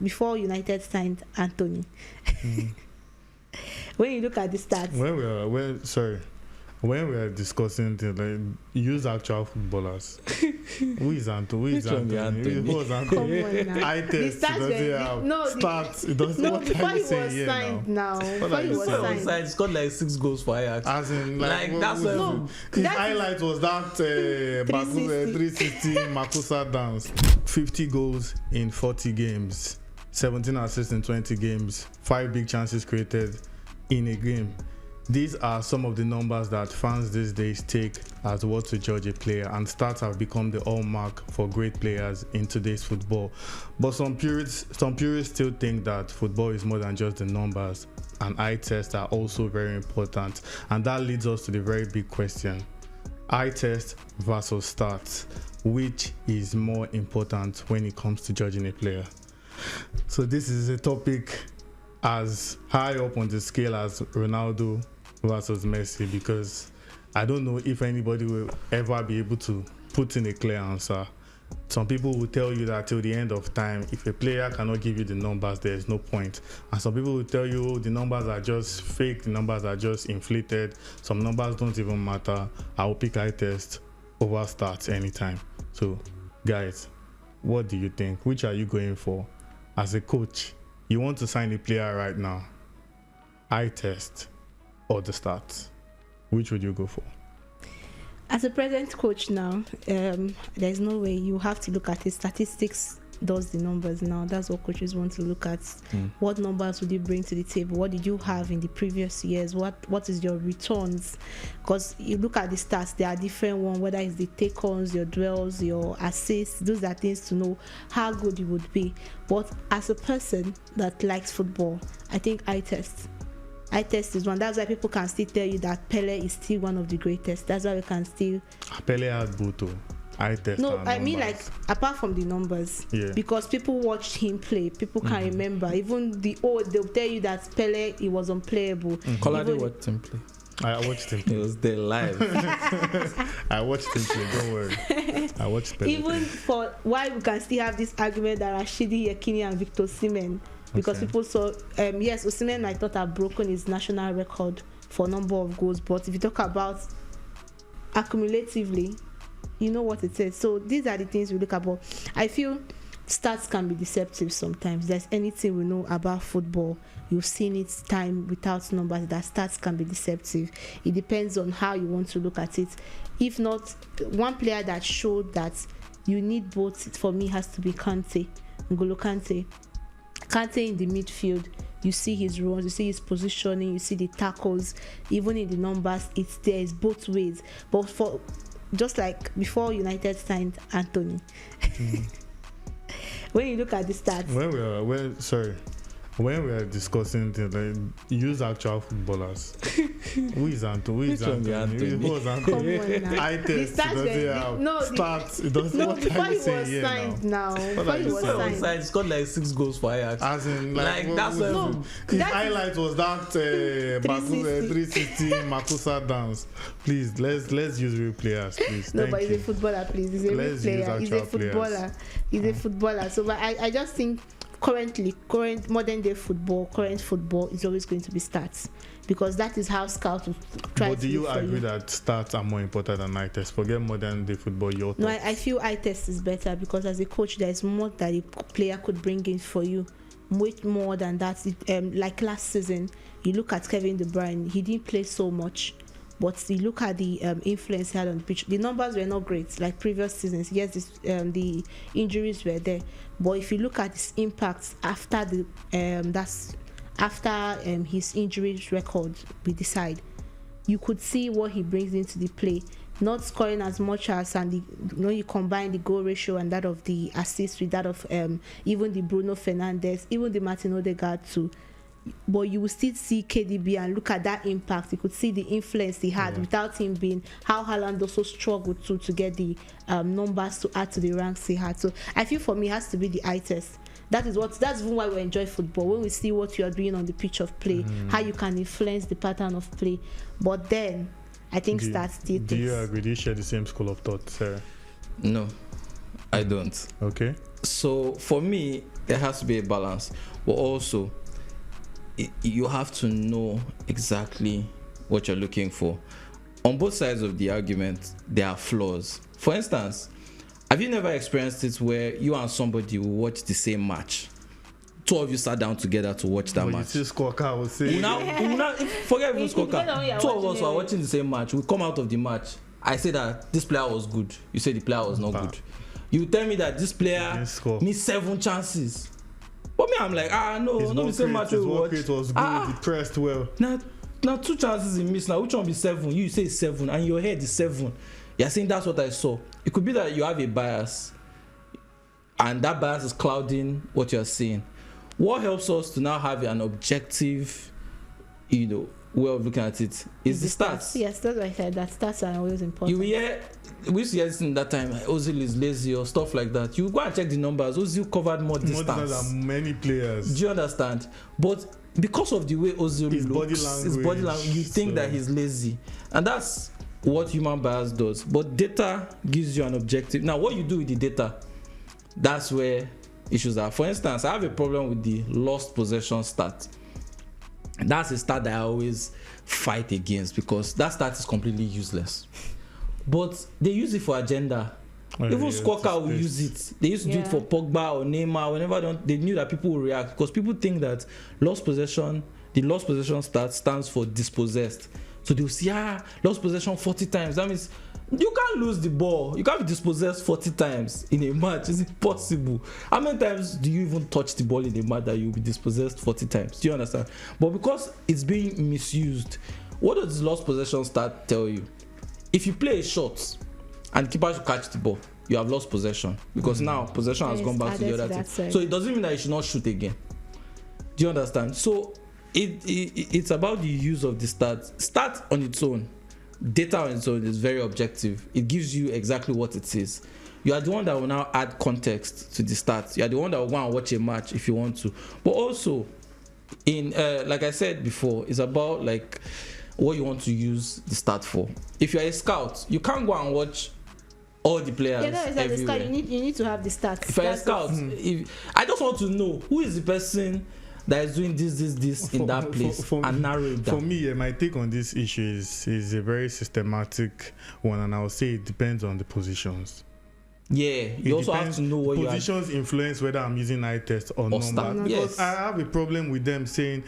before United signed Anthony. When you look at the stats, when we are discussing things, like, use actual footballers. Who is Anthony? Who is Anthony? Who was Anthony? come on now. I test. It doesn't have stats. It doesn't. No, What before are he you saying was here signed now? now. What are Before he you was saying? signed. He scored like 6 goals for Ajax. As in, Like, that's what- No, his that is- highlight was that 360 Makusa dance. 50 goals in 40 games, 17 assists in 20 games, 5 big chances created in a game. These are some of the numbers that fans these days take as what to judge a player, and stats have become the hallmark for great players in today's football. But some purists still think that football is more than just the numbers, and eye tests are also very important. And that leads us to the very big question: eye test versus stats. Which is more important when it comes to judging a player? So this is a topic as high up on the scale as Ronaldo versus Messi, because I don't know if anybody will ever be able to put in a clear answer. Some people will tell you that till the end of time, if a player cannot give you the numbers, there is no point. And some people will tell you the numbers are just fake, the numbers are just inflated, some numbers don't even matter. I will pick eye test over stats anytime. So guys, what do you think? Which are you going for? As a coach, you want to sign a player right now, eye test or the stats? Which would you go for? As a present coach now, there's no way. You have to look at his statistics. Does the numbers now? That's what coaches want to look at. What numbers would you bring to the table? What did you have in the previous years? What is your returns? Because you look at the stats, there are different ones, whether it's the take-ons, your dwells, your assists. Those are things to know how good you would be. But as a person that likes football, I think eye test is one. That's why people can still tell you that Pele is still one of the greatest. That's why we can still. Pele had Buto. Eye test. No, and I mean, numbers. like, apart from the numbers, Yeah. because people watched him play, people can remember. Even they'll tell you that Pele, he was unplayable. Colade watched him play. I watched him He play. was there live. I watched him play, don't worry. I watched Pele. Even for why we can still have this argument that Rashidi Yekini and Victor Osimhen, because Okay. people saw, yes, Osimhen I thought had broken his national record for number of goals, but if you talk about accumulatively, you know what it is. So these are the things we look at. But I feel stats can be deceptive sometimes. There's anything we know about football, you've seen it time without numbers, that stats can be deceptive. It depends on how you want to look at it. If not, one player that showed that you need both for me has to be Kante, N'Golo Kante. Kante in the midfield, you see his runs, you see his positioning, you see the tackles, even in the numbers, it's there, it's both ways. But for just like before United signed Anthony, when you look at the stats, when we are discussing things, like, use actual footballers. Who is Anthony? Who is Which one be Anthony? Anthony? Who was come Anthony? on now. Eye The test. It stats doesn't were- have no, the- stats. It doesn't. no, What before are he you saying was here signed now? now, What before are he you was saying? signed. He scored like 6 goals for Ajax. As in, Like, that's what- No, his that is- highlight was that 360 Makusa dance. Please, let's use real players, please. No, Thank but he's you. a footballer, please. He's a real Let's use player. He's a actual players. footballer. He's a footballer. So, but I just think current modern day football, current football is always going to be stats, because that is how scouts will try But to do you look for agree that stats are more important than eye test? Forget modern day football. Your No, thoughts. I feel eye test is better, because as a coach, there is more that a player could bring in for you, much more than that. Like last season, you look at Kevin De Bruyne, he didn't play so much, but you look at the influence he had on the pitch. The numbers were not great like previous seasons. Yes, the injuries were there, but if you look at his impacts after his injuries record, we decide, you could see what he brings into the play. Not scoring as much as, and you combine the goal ratio and that of the assist with that of even the Bruno Fernandes, even the Martin Odegaard too. But you will still see KDB and look at that impact. You could see the influence he had without him being, how Haaland also struggled to get the numbers to add to the ranks he had. So I feel for me it has to be the eye test. That's even why we enjoy football, when we see what you are doing on the pitch of play, how you can influence the pattern of play. But then I think stats still Do you agree? Do you share the same school of thought, Sarah? No, I don't. Okay. So for me, there has to be a balance, but also you have to know exactly what you're looking for. On both sides of the argument, there are flaws. For instance, have you never experienced it where you and somebody will watch the same match? Two of you sat down together to watch that But match. you see scorecard, I would say. Forget even It depends on who scorecard. you're Two of us watching were it. watching the same match. We come out of the match. I say that this player was good. You say the player was not Bad. good. You tell me that this player Didn't score. missed 7 chances. But me, I'm like, no, His not the same work match rate, we his work watch. rate was good. He pressed well. Now 2 chances he missed. Now which one be 7? You say 7, and your head is 7. You're saying that's what I saw. It could be that you have a bias, and that bias is clouding what you're seeing. What helps us to now have an objective, way of looking at it is the stats. Yes, that's what I said. That stats are always important. We used to hear this in that time, like, Ozil is lazy or stuff like that. You go and check the numbers. Ozil covered more More distance. than many players. Do you understand? But because of the way Ozil His body looks, his body language, language, you think so- that he's lazy, and that's what human bias does. But data gives you an objective. Now, what you do with the data, that's where issues are. For instance, I have a problem with the lost possession stat. That's a stat that I always fight against because that stat is completely useless. But they use it for agenda. Even Squawka will use it. They used to do it Yeah. for Pogba or Neymar. Whenever they knew that people would react, because people think that the lost possession stat stands for dispossessed. So they'll see, lost possession 40 times. That means you can't lose the ball. You can't be dispossessed 40 times in a match. It's impossible. How many times do you even touch the ball in a match that you'll be dispossessed 40 times? Do you understand? But because it's being misused, what does the lost possession stat tell you? If you play a shot and the keeper should catch the ball, you have lost possession because now possession has It's gone back to the added to other that team. side. So it doesn't mean that you should not shoot again. Do you understand? So it's about the use of the stats. Stat on its own, data on its own is very objective. It gives you exactly what it is. You are the one that will now add context to the stats. You are the one that will go and watch a match if you want to. But also, like I said before, it's about like what you want to use the stat for. If you're a scout, you can't go and watch all the players Yeah, that is like the everywhere. scout. You need to have the stats. If you're a That's scout, I just want to know who is the person that is doing this in that place and narrow it For down. me, my take on this issue is a very systematic one, and I would say it depends on the positions. Yeah, you It also have depends- to know what you are. positions influence whether I'm using eye test or Or stat, number. Because yes. I have a problem with them saying,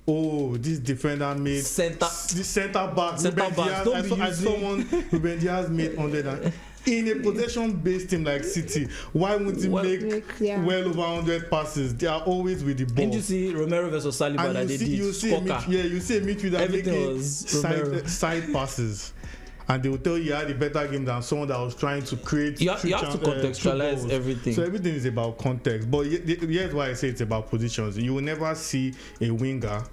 "Oh, this defender made Center. this centre back. Centre Ruben backs, Diaz, don't I be saw using- someone Ruben Diaz made 100 in a possession-based team like City. Why wouldn't he Well, make yeah. well over 100 passes? They are always with the ball. Didn't you see Romero versus Saliba that And they you did? see a Squawka. you see a midfielder Everything making was Romero. side passes, and they will tell you had a better game than someone that was trying to create. You have to contextualize goals. everything. So everything is about context. But here's why I say it's about positions. You will never see a winger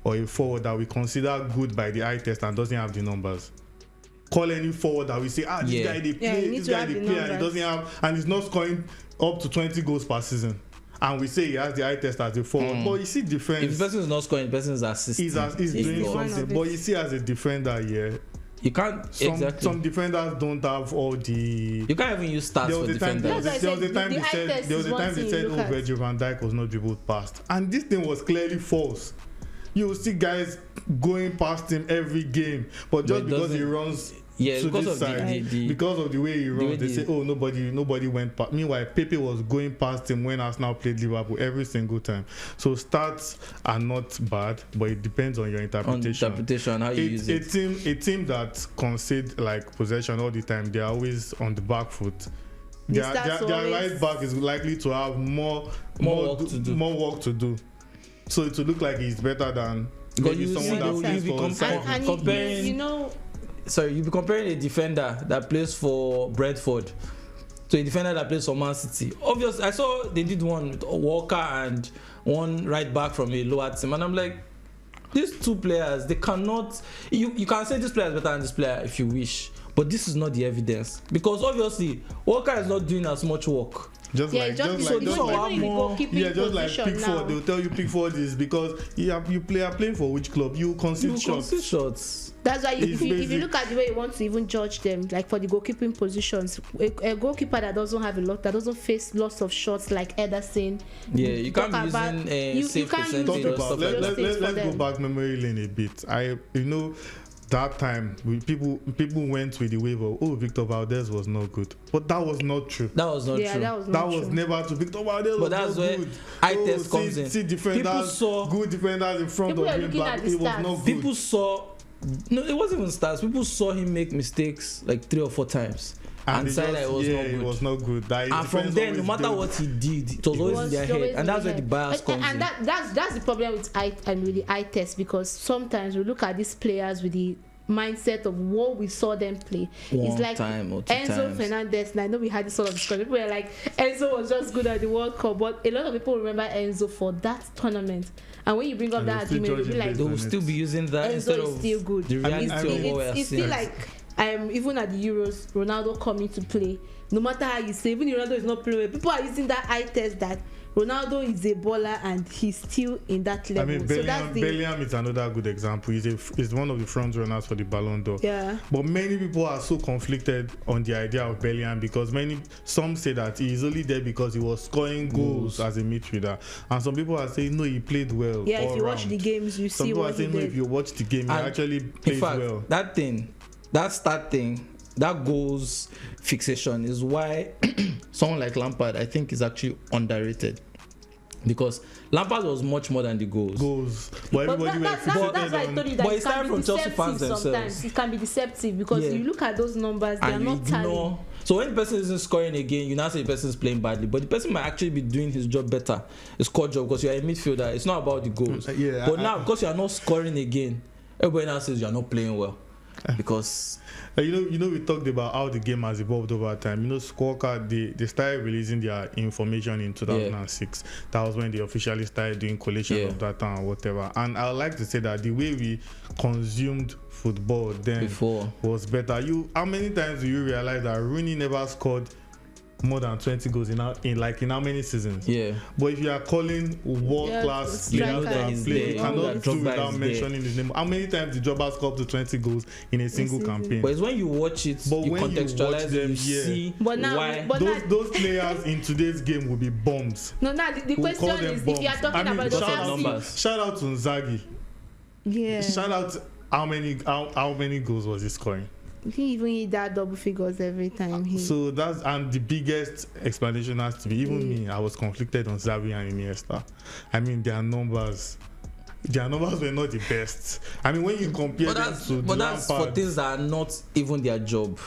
or a forward that we consider good by the eye test and doesn't have the numbers. Call any forward that we say, this Yeah. guy they Yeah, play, you need this to guy have they the play, and he numbers. doesn't have, and he's not scoring up to 20 goals per season. And we say he has the eye test as a forward, but you see difference. If the person is not scoring, the person is assisting. He's It's doing God. one something, of but it. you see, as a defender, You can't exactly. some defenders don't have all the. You can't even use stats There for was a time. defenders. That's There why was I a time said they the eye said. test There was is a one time they thing said, you look at. Virgil van Dijk was not dribbled past, and this thing was clearly false. You will see guys going past him every game, but just But it because he doesn't- runs Yeah, to because this of side, the because of the way he way runs, they the- say, "Oh, nobody went past." Meanwhile, Pepe was going past him when Arsenal played Liverpool every single time. So stats are not bad, but it depends on your on interpretation. interpretation, how you use it. A team that concede like possession all the time, they are always on the back foot. The Their stats their always- right back is likely to have more work to do. more work to do. So it will look like he's better than Because maybe you someone see that the- plays you for be Cyprus. And comparing- you know, Sorry, you be comparing a defender that plays for Brentford to a defender that plays for Man City. Obviously, I saw they did one with Walker and one right back from a lower team, and I'm like, these two players, they cannot. You can say this player is better than this player if you wish, but this is not the evidence because obviously Walker is not doing as much work. Just Yeah, like just so even this in one the more- goalkeeping just like position Pickford, now. they'll tell you Pickford is because are playing for which club? You concede You shots. concede shots. That's why It's if you basic. look at the way you want to even judge them, like for the goalkeeping positions, a goalkeeper that doesn't have that doesn't face lots of shots like Ederson. Yeah, you can't be talk about- using you safe can't use percentage Talk and those- stuff about like those that. things for let's go them. back memory lane a bit. That time people went with the wave of Victor Valdez was not good, but that was not true. That was not Yeah, true. that was That not was true. never true. Victor Valdez But was that's not where good. eye test comes in. See defenders, People saw- good defenders in front People of are him, looking but at the it was stats. not good. People saw. No, it wasn't even stars. People saw him make mistakes like 3 or 4 times and it decided it was not it good. was not good. That And from defense then, no always matter built- what he did, it was always in their head, and that's where the bias comes and in. that's the problem with with the eye test, because sometimes we look at these players with the mindset of what we saw them play. One It's like time or two Enzo times. Fernandez, and I know we had this sort of discussion. People were like, Enzo was just good at the World Cup, but a lot of people remember Enzo for that tournament. And when you bring up And that they still argument, they'll be judge him like, based They on will still be using that instead Enzo is of still good. the reality I mean, of what we are it's seeing. still like even at the Euros, Ronaldo coming to play. No matter how you say, even if Ronaldo is not playing well, people are using that eye test that Ronaldo is a baller and he's still in that level. I mean, So that's Bellingham is another good example. He's one of the front runners for the Ballon d'Or. yeah. But many people are so conflicted on the idea of Bellingham because some say that he is only there because he was scoring goals as a midfielder, and some people are saying no, he played well. Yeah, if all you watch round. the games, you Some see people are what he saying no, did. if you watch the game, he And actually in plays fact, well. that start thing, that goals fixation is why someone like Lampard, I think, is actually underrated. Because Lampard was much more than the goals. But But everybody were that's why I fixated told on. you But that it it started can be from Chelsea deceptive fans sometimes. themselves. It can be deceptive because Yeah. you look at those numbers, they are And you not tallying. ignore. So when the person isn't scoring again, you now say the person is playing badly, but the person might actually be doing his job better, his core job, because you are a midfielder. It's not about the goals. Yeah, But now because you are not scoring again, everybody now says you are not playing well because You know, we talked about how the game has evolved over time. You know, Squawka, they started releasing their information in 2006. That was when they officially started doing collation of data and whatever. And I would like to say that the way we consumed football then Before. was better. How many times do you realize that Rooney never scored more than 20 goals in how many seasons? yeah. But if you are calling world class Yeah, players striker that is play, there. you cannot Drogba do is without there. mentioning his name. How many times did Drogba score up to 20 goals in a single season. campaign? But it's when you watch it, But you when you contextualize watch them, it, you yeah. see But now- why. but those players in today's game will be bombs. No, now the We'll call question them is, bombs. if you are talking I mean, about the shout out Chelsea, numbers. Shout out to Inzaghi. yeah, Shout out how many goals was he scoring? he even hit that double figures every time. So that's, and the biggest explanation has to be, even me, I was conflicted on Xavi and Iniesta. I mean, their numbers were not the best. I mean, when you compare But them that's, to but that's for Lampard, things that are not even their job.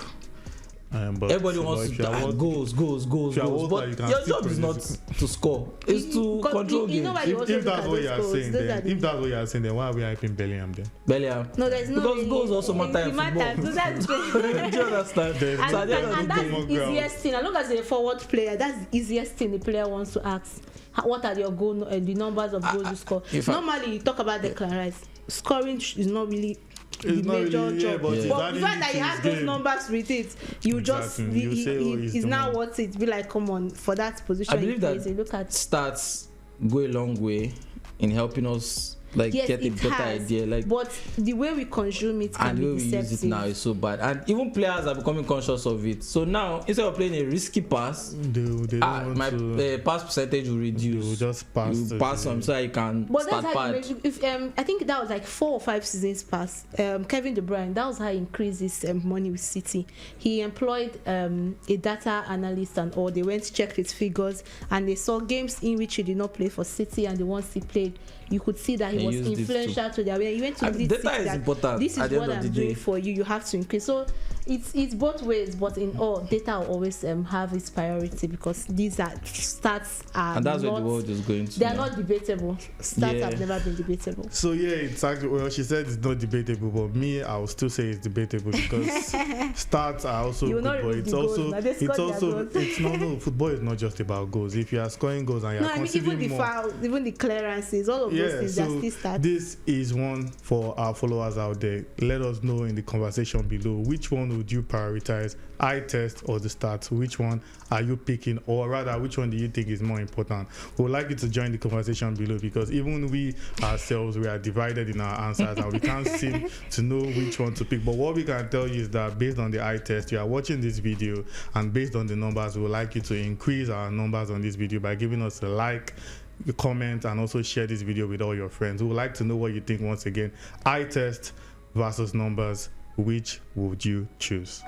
but Everybody wants if to you are world- goals, if you are goals. world But class, you can your still job is not produce to score; it's to Because control you know games. why you also if look that's at what those you are goals. saying, Those are then the- if that's what you are saying, then why are we hyping Bellingham then? Bellingham. No, there's no Because goals also matter in it matters. football. So that's the Do you understand? There's and, So at the end of and the that's day, more the ground. easiest thing. As long as you're a forward player, that's the easiest thing the player wants to ask. What are your goal, the numbers of goals you score? in fact- Normally, you talk about Declan Rice. Scoring is not really the It's not major really, job. but it's But adding the fact it that to he his has those game. numbers with it, you just Exactly. You say, oh, he's he's the now man. worth it. Be like, come on, for that position. I believe he that plays, you look at stats go a long way in helping us yes, get a it better has, idea. but the way we consume it can And the be way we use deceptive. it now is so bad. And even players are becoming conscious of it. So now, instead of playing a risky pass, They don't want my to. pass percentage will They will reduce. just pass. You pass them so that you can But start that's how you pad. make, if I think that was like 4 or 5 seasons past. Kevin De Bruyne, that was how he increased his money with City. He employed a data analyst and all. They went to check his figures and they saw games in which he did not play for City and the ones he played. You could see that he He was used it influential to their way. He went to I mean, lead data City is that important this is at the what end of I'm the doing day. for you. You have to increase. So it's both ways, but in all, data will always have its priority because these are stats are And that's not, where the world is going to. they are now. not debatable. Stats Yeah. have never been debatable. So yeah, it's actually, well, she said it's not debatable, but me, I will still say it's debatable because stats are also You will good, not but read it's the goals, also now they it's score their also goals. it's no football is not just about goals. If you are scoring goals and you No, are I mean even conceding the more, fouls, even the clearances, all of those yeah. things So are still stats. this is one for our followers out there. Let us know in the conversation below which one would you prioritize, eye test or the stats? Which one are you picking, or rather which one do you think is more important? We would like you to join the conversation below, because even we ourselves, we are divided in our answers and we can't seem to know which one to pick. But what we can tell you is that based on the eye test, you are watching this video, and based on the numbers, we would like you to increase our numbers on this video by giving us a like, comment, and also share this video with all your friends. We would like to know what you think. Once again, eye test versus numbers, which would you choose?